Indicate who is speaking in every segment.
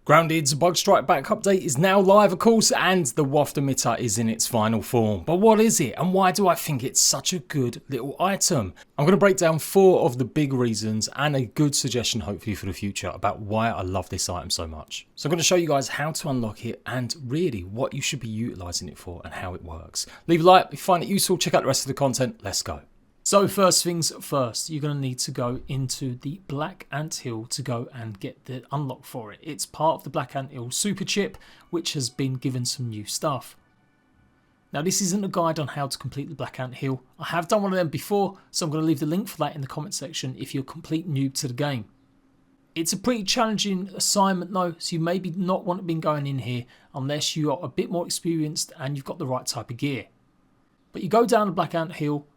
Speaker 1: Grounded's Bug Strike Back update is now live, of course, and the Waft Emitor is in its final form. But what is it, and why do I think it's such a good little item? I'm going to break down 4 of the big reasons and a good suggestion, hopefully, for the future about why I love this item so much. So I'm going to show you guys how to unlock it and really what you should be utilising it for and how it works. Leave a like if you find it useful, check out the rest of the content, let's go. So first things first, you're going to need to go into the Black Ant Hill to go and get the unlock for it. It's part of the Black Ant Hill super chip, which has been given some new stuff. Now this isn't a guide on how to complete the Black Ant Hill. I have done one of them before, so I'm going to leave the link for that in the comment section if you're a complete noob to the game. It's a pretty challenging assignment though, so you maybe not want to be going in here unless you are a bit more experienced and you've got the right type of gear. But you go down the Black Ant Hill,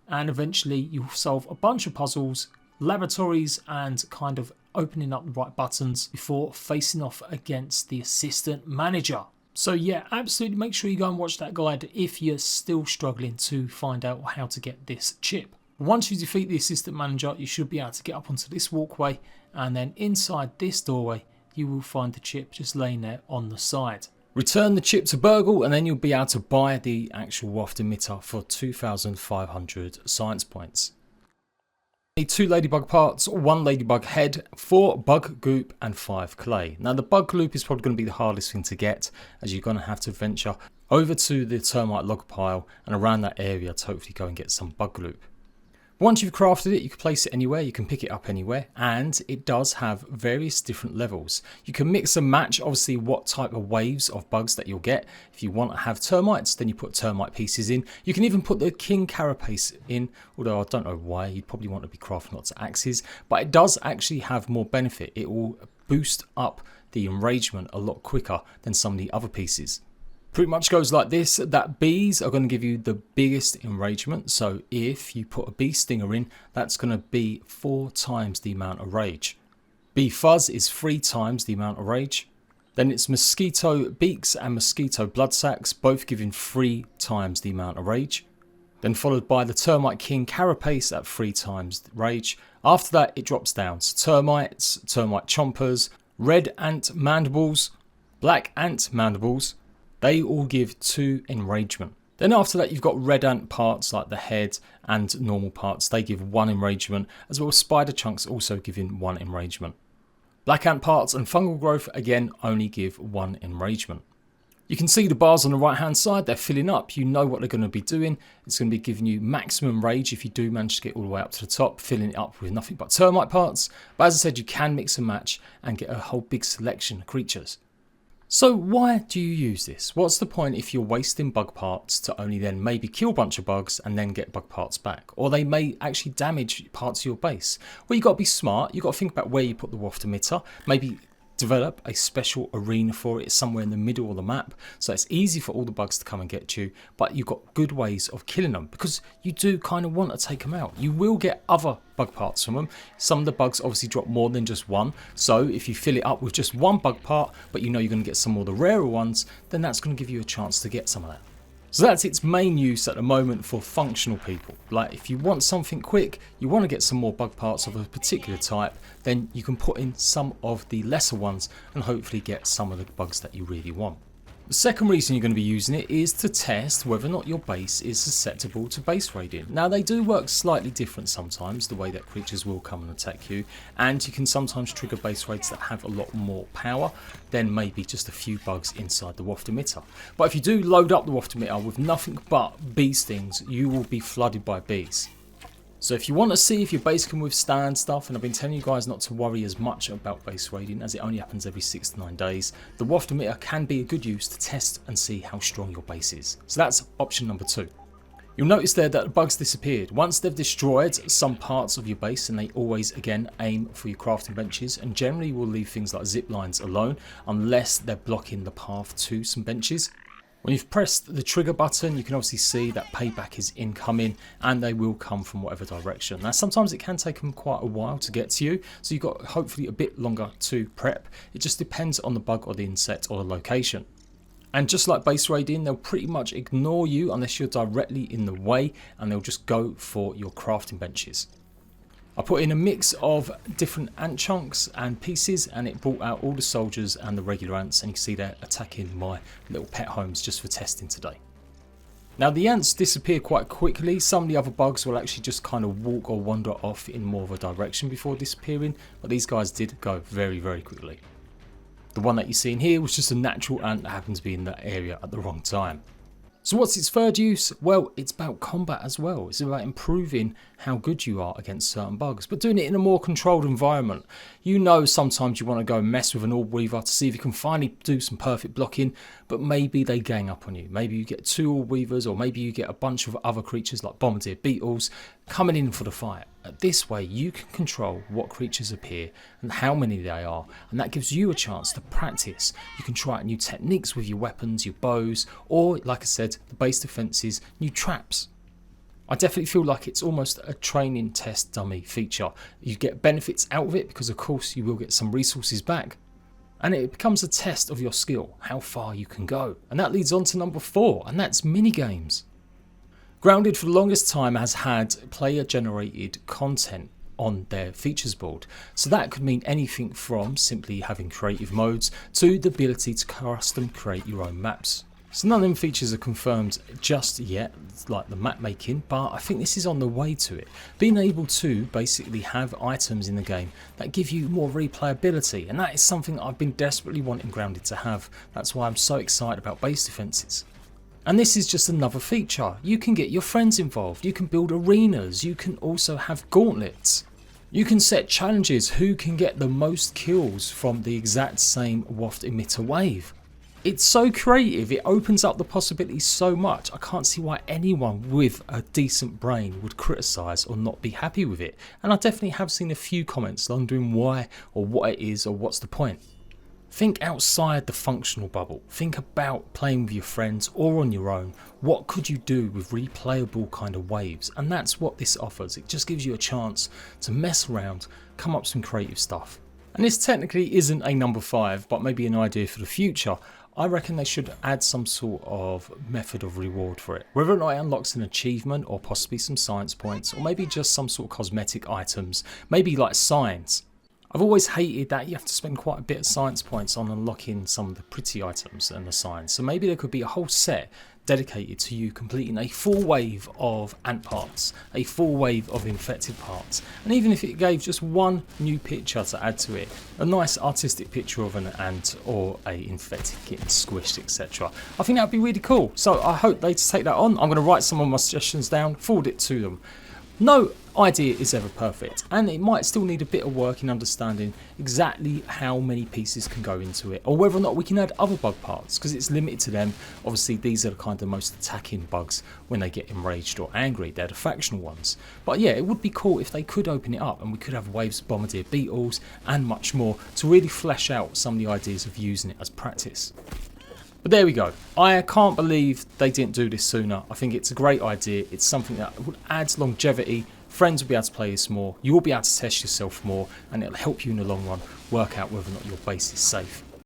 Speaker 1: and eventually you'll solve a bunch of puzzles, laboratories, and kind of opening up the right buttons before facing off against the assistant manager. So yeah, absolutely make sure you go and watch that guide if you're still struggling to find out how to get this chip. Once you defeat the assistant manager, you should be able to get up onto this walkway, and then inside this doorway you will find the chip just laying there on the side. Return the chip to Burgle and then you'll be able to buy the actual Waft Emitor for 2,500 science points. Need 2 ladybug parts, 1 ladybug head, 4 bug goop and 5 clay. Now the bug goop is probably going to be the hardest thing to get, as you're going to have to venture over to the termite log pile and around that area to hopefully go and get some bug goop. Once you've crafted it, you can place it anywhere, you can pick it up anywhere, and it does have various different levels. You can mix and match, obviously, what type of waves of bugs that you'll get. If you want to have termites, then you put termite pieces in. You can even put the king carapace in, although I don't know why, you'd probably want to be crafting lots of axes, but it does actually have more benefit. It will boost up the enragement a lot quicker than some of the other pieces. Pretty much goes like this, that bees are going to give you the biggest enragement. So if you put a bee stinger in, that's going to be 4 times the amount of rage. Bee fuzz is 3 times the amount of rage. Then it's mosquito beaks and mosquito blood sacs, both giving 3 times the amount of rage. Then followed by the termite king carapace at 3 times the rage. After that it drops down. So termites, termite chompers, red ant mandibles, black ant mandibles, they all give 2 enragement. Then after that you've got red ant parts like the head and normal parts, they give 1 enragement, as well as spider chunks also giving 1 enragement. Black ant parts and fungal growth again only give 1 enragement. You can see the bars on the right hand side, they're filling up, you know what they're going to be doing. It's going to be giving you maximum rage if you do manage to get all the way up to the top, filling it up with nothing but termite parts. But as I said, you can mix and match and get a whole big selection of creatures. So why do you use this? What's the point if you're wasting bug parts to only then maybe kill a bunch of bugs and then get bug parts back? Or they may actually damage parts of your base. Well, you've got to be smart. You've got to think about where you put the Waft Emitor. Maybe develop a special arena for it somewhere in the middle of the map, so it's easy for all the bugs to come and get you, but you've got good ways of killing them, because you do kind of want to take them out. You will get other bug parts from them. Some of the bugs obviously drop more than just 1, so if you fill it up with just 1 bug part, but you know you're going to get some more of the rarer ones, then that's going to give you a chance to get some of that. So that's its main use at the moment for functional people. Like if you want something quick, you want to get some more bug parts of a particular type, then you can put in some of the lesser ones and hopefully get some of the bugs that you really want. The second reason you're going to be using it is to test whether or not your base is susceptible to base raiding. Now they do work slightly different sometimes, the way that creatures will come and attack you, and you can sometimes trigger base raids that have a lot more power than maybe just a few bugs inside the Waft Emitor. But if you do load up the Waft Emitor with nothing but bee stings, you will be flooded by bees. So if you want to see if your base can withstand stuff, and I've been telling you guys not to worry as much about base raiding as it only happens every 6 to 9 days, the Waft Emitor can be a good use to test and see how strong your base is. So that's option number 2. You'll notice there that the bugs disappeared. Once they've destroyed some parts of your base, and they always again aim for your crafting benches, and generally will leave things like zip lines alone unless they're blocking the path to some benches. When you've pressed the trigger button, you can obviously see that payback is incoming, and they will come from whatever direction. Now sometimes it can take them quite a while to get to you, so you've got hopefully a bit longer to prep. It just depends on the bug or the insect or the location. And just like base raiding, they'll pretty much ignore you unless you're directly in the way, and they'll just go for your crafting benches. I put in a mix of different ant chunks and pieces, and it brought out all the soldiers and the regular ants, and you can see they're attacking my little pet homes just for testing today. Now the ants disappear quite quickly. Some of the other bugs will actually just kind of walk or wander off in more of a direction before disappearing, but these guys did go very, very quickly. The one that you see in here was just a natural ant that happened to be in that area at the wrong time. So what's its third use? Well, it's about combat as well. It's about improving how good you are against certain bugs, but doing it in a more controlled environment. You know, sometimes you want to go and mess with an orb weaver to see if you can finally do some perfect blocking, but maybe they gang up on you. Maybe you get 2 orb weavers, or maybe you get a bunch of other creatures like bombardier beetles coming in for the fight. This way you can control what creatures appear and how many they are, and that gives you a chance to practice. You can try out new techniques with your weapons, your bows, or like I said, the base defences, new traps. I definitely feel like it's almost a training test dummy feature. You get benefits out of it because of course you will get some resources back, and it becomes a test of your skill, how far you can go. And that leads on to number 4, and that's minigames. Grounded for the longest time has had player generated content on their features board. So that could mean anything from simply having creative modes to the ability to custom create your own maps. So none of them features are confirmed just yet, like the map making, but I think this is on the way to it. Being able to basically have items in the game that give you more replayability, and that is something I've been desperately wanting Grounded to have. That's why I'm so excited about base defences. And this is just another feature. You can get your friends involved, you can build arenas, you can also have gauntlets. You can set challenges, who can get the most kills from the exact same Waft Emitor wave. It's so creative, it opens up the possibilities so much. I can't see why anyone with a decent brain would criticise or not be happy with it. And I definitely have seen a few comments wondering why or what it is or what's the point. Think outside the functional bubble. Think about playing with your friends or on your own. What could you do with replayable kind of waves? And that's what this offers. It just gives you a chance to mess around, come up with some creative stuff. And this technically isn't a number 5, but maybe an idea for the future. I reckon they should add some sort of method of reward for it. Whether or not it unlocks an achievement or possibly some science points, or maybe just some sort of cosmetic items, maybe like signs. I've always hated that you have to spend quite a bit of science points on unlocking some of the pretty items and the signs. So maybe there could be a whole set dedicated to you completing a full wave of ant parts, a full wave of infected parts. And even if it gave just one new picture to add to it, a nice artistic picture of an ant or a infected getting squished, etc. I think that would be really cool. So I hope they take that on. I'm going to write some of my suggestions down, forward it to them. No idea is ever perfect, and it might still need a bit of work in understanding exactly how many pieces can go into it, or whether or not we can add other bug parts, because it's limited to them. Obviously these are the kind of most attacking bugs when they get enraged or angry, they're the factional ones. But yeah, it would be cool if they could open it up and we could have waves of bombardier beetles and much more to really flesh out some of the ideas of using it as practice. But there we go. I can't believe they didn't do this sooner. I think it's a great idea. It's something that would add longevity. Friends will be able to play this more. You'll be able to test yourself more, and it'll help you in the long run work out whether or not your base is safe.